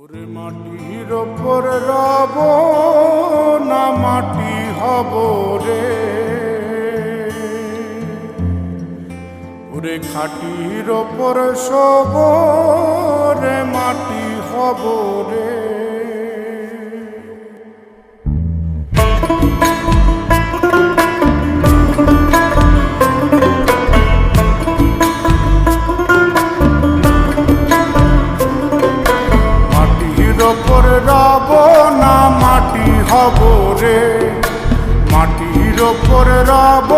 ওরে মাটির ওপর রব না মাটি হব রে, ওরে খাটির ওপর সব রে মাটি হব রে। ওপর রব না মাটি হব রে, মাটির ওপর রব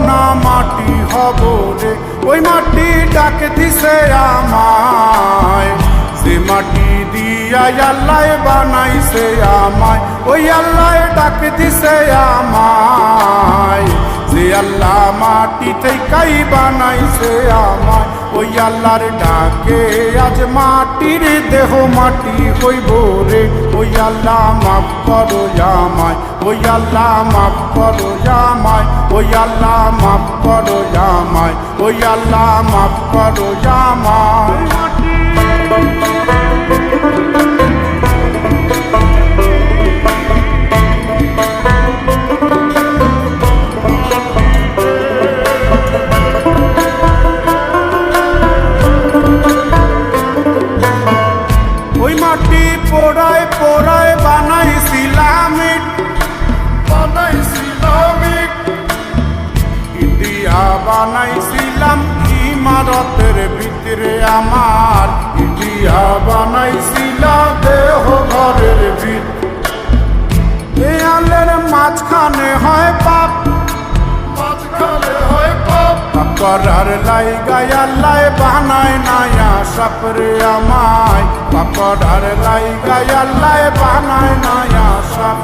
না মাটি হব রে। ওই মাটি ডাক দিছে আমায়, সে মাটি দিয়া আল্লাহ বানাইছে আমায়। ওই আল্লাহ ডাক দিছে আমায়, যে আল্লাহ মাটি থেকেই বানাইছে আমায়। ওই আল্লাহর ডাকে আজ মাটির দেহ মাটি হইব রে। ওই আল্লাহ মাফ করো আমায়, ওই আল্লাহ মাফ করো আমায়, ওই আল্লাহ মাফ করো আমায়, ওই আল্লাহ মাফ করো আমায়। পোড়ায় পোড়ায় বানাইছিলাম ইন্ডিয়া বানাইছিলাম ইমারতের ভিতরে আমার, ইন্ডিয়া বানাইছিলাম দেহ ঘরের ভিতরে। দেয়ালের মাঝখানে হয় পাপ, মাঝখানে হয় পাপ করার লাইগায় আল্লাহ বানায় নায়া সাপরে আমায়। পাকড়ার লাইগায় আল্লাহ বানায় নায়া সাপ।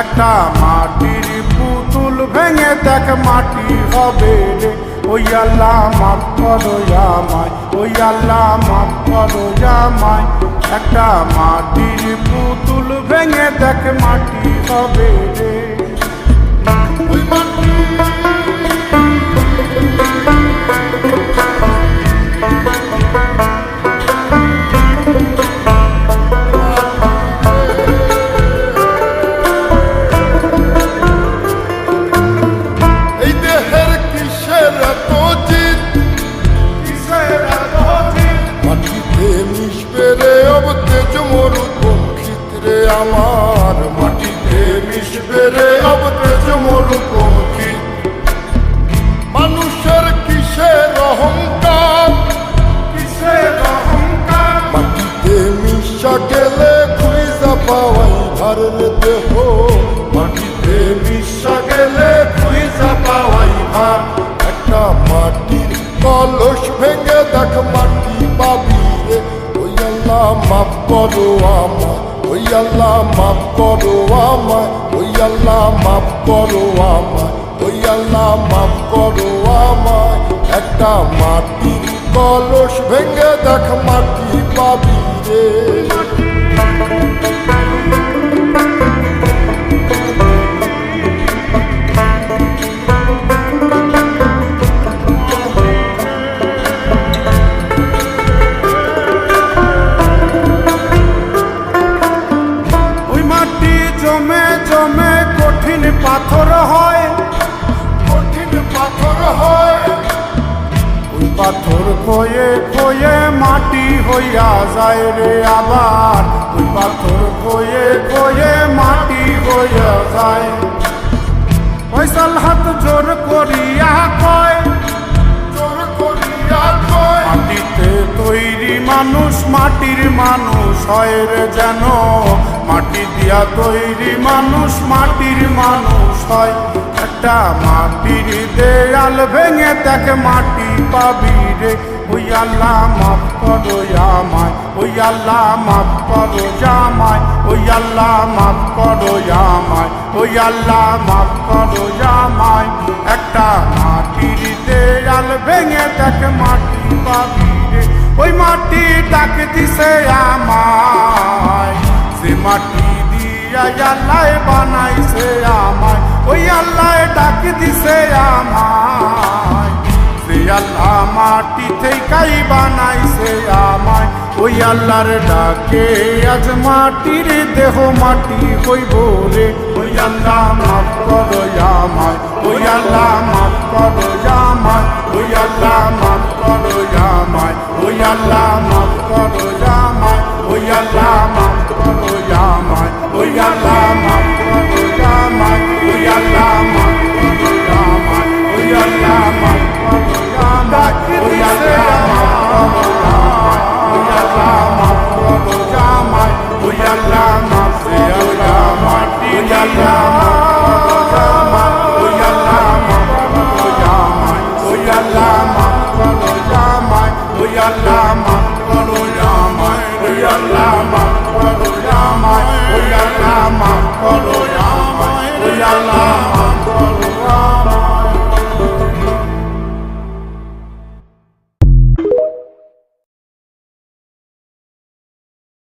একটা মাটির পুতুল ভেঙে দেখ মাটি হবে রে। ওই আল্লাহ মাফ করো আমায়, ওই আল্লাহ মাফ করো আমায়। একটা মাটির পুতুল ভেঙে দেখ মাটি হবে রে। ওই মাটি আমার মাটিতে মিশবে রে অবতেজ মরুপক্ষী। মানুষের কিসের অহংকার, কিসের অহংকার মাটিতে মিশা গেলে খুঁজা পাওয়াই ভারের দেহ। মাটিতে মিশা গেলে খুঁজা পাওয়াই ভার। একটা মাটির কলস ভেঙে দেখ মাটি পাবি রে। ওই আল্লাহ মাফ করো আমায়, ওই আল্লাহ মাফ করো আমায়, ওই আল্লাহ মাফ করো আমায়, ওই আল্লাহ মাফ করো আমায়। একটা মাটির কলস ভেঙে দেখ মাটি পাবি রে। জমে জমে কঠিন পাথর হয়, কঠিন পাথর হয়। ওই পাথর খয়ে খয়ে মাটি হইয়া যায় রে আবার। ওই পাথর খয়ে খয়ে মাটি হইয়া যায়। ফয়সাল হাত জোর করিয়া কয়, জোর করিয়া কয় মাটিতে তৈরি মানুষ মাটির মানুষ হয় রে যেন। মাটি দিয়া তৈরি মানুষ মাটির মানুষ হয়। একটা মাটির দেয়াল ভেঙে দেখ মাটি পাবি রে। ওই আল্লাহ মাফ করো আমায়, ওই আল্লাহ মাফ করো আমায়, ওই আল্লাহ মাফ করো আমায়, ওই আল্লাহ মাফ করো আমায়। একটা মাটির দেয়াল ভেঙে দেখ মাটি পাবি রে। ওই মাটি ডাক দিছে আমায়, যে মাটি দিয়া আল্লাহ বানাইছে আমায়। ওই আল্লাহ ডাক দিছে আমায়, যে আল্লাহ মাটি থেকেই বানাইছে আমায়। ওই আল্লাহর ডাকে আজ মাটির দেহ মাটি হইব রে। ওই আল্লাহ মাফ করো আমায়, ওই আল্লাহ মাফ করো আমায়, ওই আল্লাহ মাফ করো আমায়, ওই আল্লাহ মাফ করো আমায়, ওই আল্লাহ মাফ করো আমায়, ওই আল্লাহ মাফ করো আমায়, ওই আল্লাহ মাফ করো আমায়, ওই আল্লাহ মাফ করো আমায়, ওই আল্লাহ মাফ করো আমায়, ওই আল্লাহ মাফ করো আমায়, ওই আল্লাহ মাফ করো আমায়, ওই আল্লাহ ওই আল্লাহ মাফ করো আমায়, ওই আল্লাহ